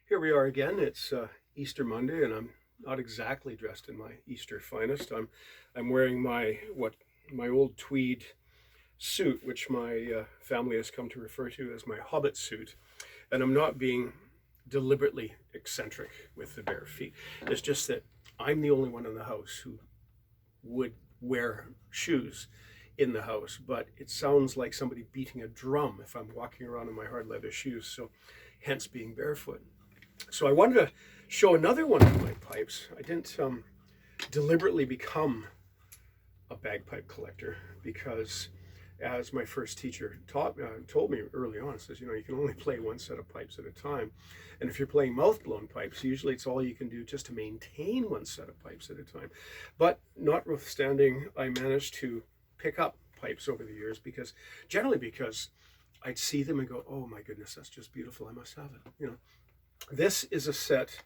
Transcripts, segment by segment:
Here we are again. It's Easter Monday, and I'm not exactly dressed in my Easter finest. I'm wearing my old tweed suit, which my family has come to refer to as my hobbit suit, and I'm not being deliberately eccentric with the bare feet. It's just that I'm the only one in the house who would wear shoes in the house, but it sounds like somebody beating a drum if I'm walking around in my hard leather shoes, so hence being barefoot. So I wanted to show another one of my pipes. I didn't deliberately become a bagpipe collector because, as my first teacher told me early on, says, you can only play one set of pipes at a time. And if you're playing mouth-blown pipes, usually it's all you can do just to maintain one set of pipes at a time. But notwithstanding, I managed to pick up pipes over the years because I'd see them and go, oh my goodness, that's just beautiful. I must have it. This is a set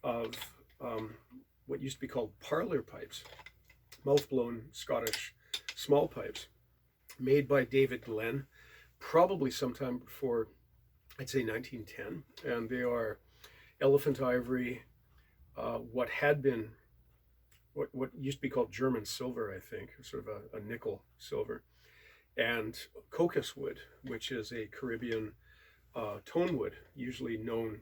of what used to be called parlour pipes, mouth-blown Scottish small pipes, made by David Glen, probably sometime before, I'd say 1910, and they are elephant ivory, what used to be called German silver, I think, sort of a nickel silver, and cocos wood, which is a Caribbean tone wood, usually known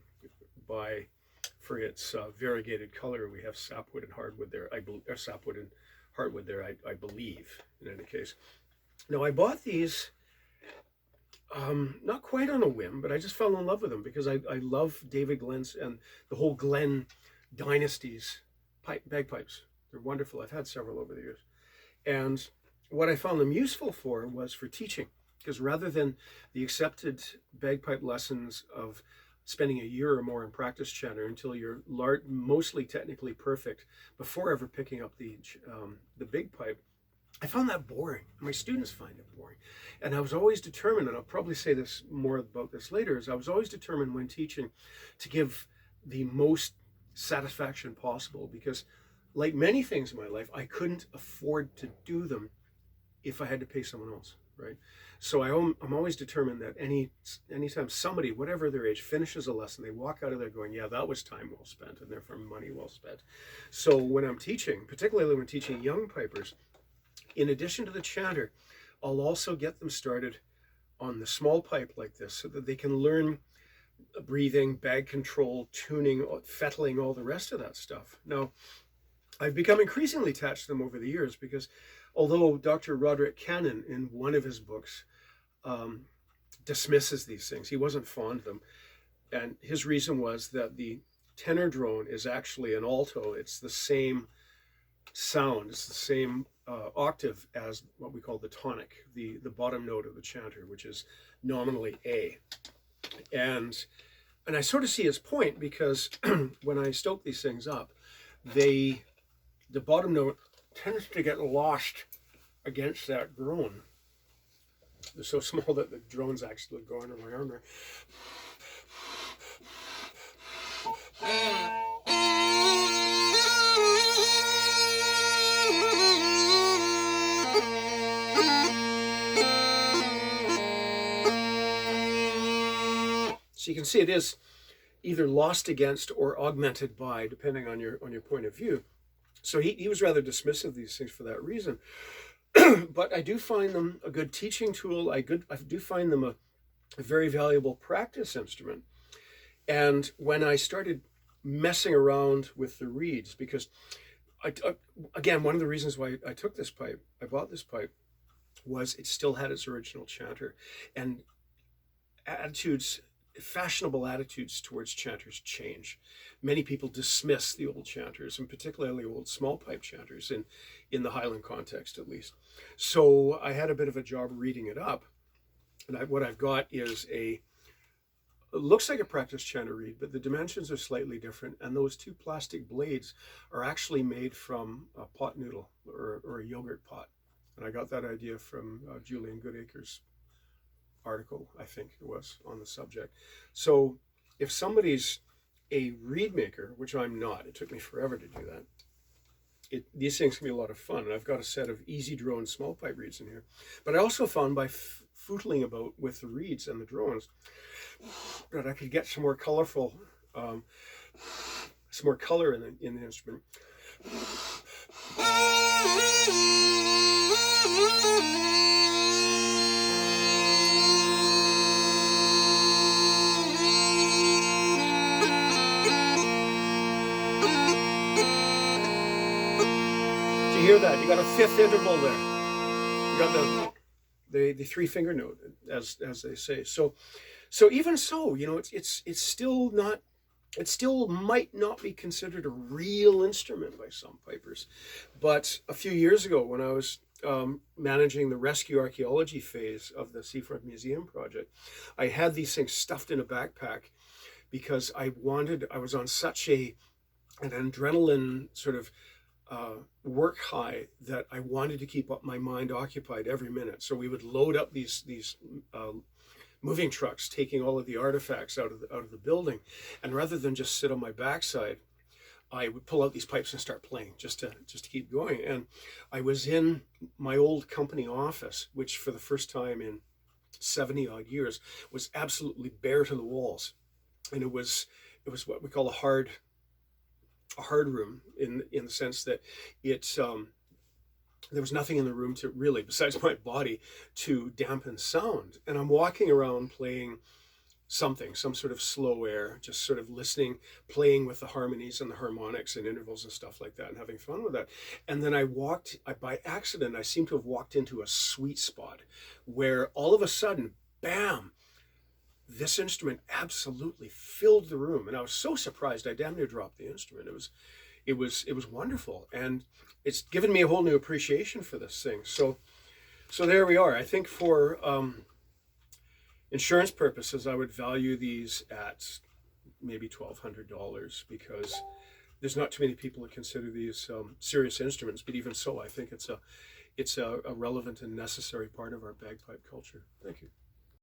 for its variegated color. We have sapwood and hardwood there. Sapwood and hardwood there, I believe, in any case. Now, I bought these not quite on a whim, but I just fell in love with them because I love David Glen's and the whole Glen dynasty's bagpipes. They're wonderful. I've had several over the years. And what I found them useful for was for teaching, because rather than the accepted bagpipe lessons of spending a year or more in practice chanter until you're mostly technically perfect before ever picking up the big pipe, I found that boring. My students find it boring. And I was always determined, and I'll probably say this more about this later, is I was always determined when teaching to give the most satisfaction possible, because like many things in my life, I couldn't afford to do them if I had to pay someone else, right? So I'm always determined that anytime somebody, whatever their age, finishes a lesson, they walk out of there going, yeah, that was time well spent, and therefore money well spent. So when I'm teaching, particularly when teaching young pipers, in addition to the chanter, I'll also get them started on the small pipe like this so that they can learn breathing, bag control, tuning, fettling, all the rest of that stuff. Now, I've become increasingly attached to them over the years because although Dr. Roderick Cannon, in one of his books, dismisses these things, he wasn't fond of them. And his reason was that the tenor drone is actually an alto. It's the same sound, it's the same octave as what we call the tonic, the bottom note of the chanter, which is nominally A. And I sort of see his point because when I stoke these things up, the bottom note tends to get lost against that drone. They're so small that the drone's actually going under my arm there. So you can see it is either lost against or augmented by, depending on your point of view. So he was rather dismissive of these things for that reason. But I do find them a good teaching tool. I do find them a very valuable practice instrument. And when I started messing around with the reeds, because again, one of the reasons why I bought this pipe, was it still had its original chanter. And fashionable attitudes towards chanters change. Many people dismiss the old chanters, and particularly old small pipe chanters in the Highland context, at least. So I had a bit of a job reading it up, and what I've got is it looks like a practice chanter reed, but the dimensions are slightly different, and those two plastic blades are actually made from a pot noodle or a yogurt pot. And I got that idea from Julian Goodacre's article, I think it was, on the subject. So if somebody's a reed maker, which I'm not, it took me forever to do that, these things can be a lot of fun. And I've got a set of easy drone small pipe reeds in here. But I also found by footling about with the reeds and the drones that I could get some more colorful some more color in the instrument. Do you hear that? You got a fifth interval there. You got the three finger note, as they say. So even so, you know, it's still not. It still might not be considered a real instrument by some pipers. But a few years ago, when I was managing the rescue archaeology phase of the Seafront Museum project, I had these things stuffed in a backpack because I was on such an adrenaline sort of work high that I wanted to keep up my mind occupied every minute. So we would load up these moving trucks, taking all of the artifacts out of the building, and rather than just sit on my backside, I would pull out these pipes and start playing just to keep going. And I was in my old company office, which for the first time in 70 odd years was absolutely bare to the walls, and it was what we call a hard room in the sense that it's there was nothing in the room to really, besides my body, to dampen sound. And I'm walking around playing some sort of slow air, just sort of listening, playing with the harmonies and the harmonics and intervals and stuff like that, and having fun with that. And then by accident, I seem to have walked into a sweet spot where all of a sudden, bam, this instrument absolutely filled the room. And I was so surprised, I damn near dropped the instrument. It was wonderful, and it's given me a whole new appreciation for this thing. So there we are. I think for insurance purposes, I would value these at maybe $1,200 because there's not too many people that consider these serious instruments. But even so, I think it's a relevant and necessary part of our bagpipe culture. Thank you.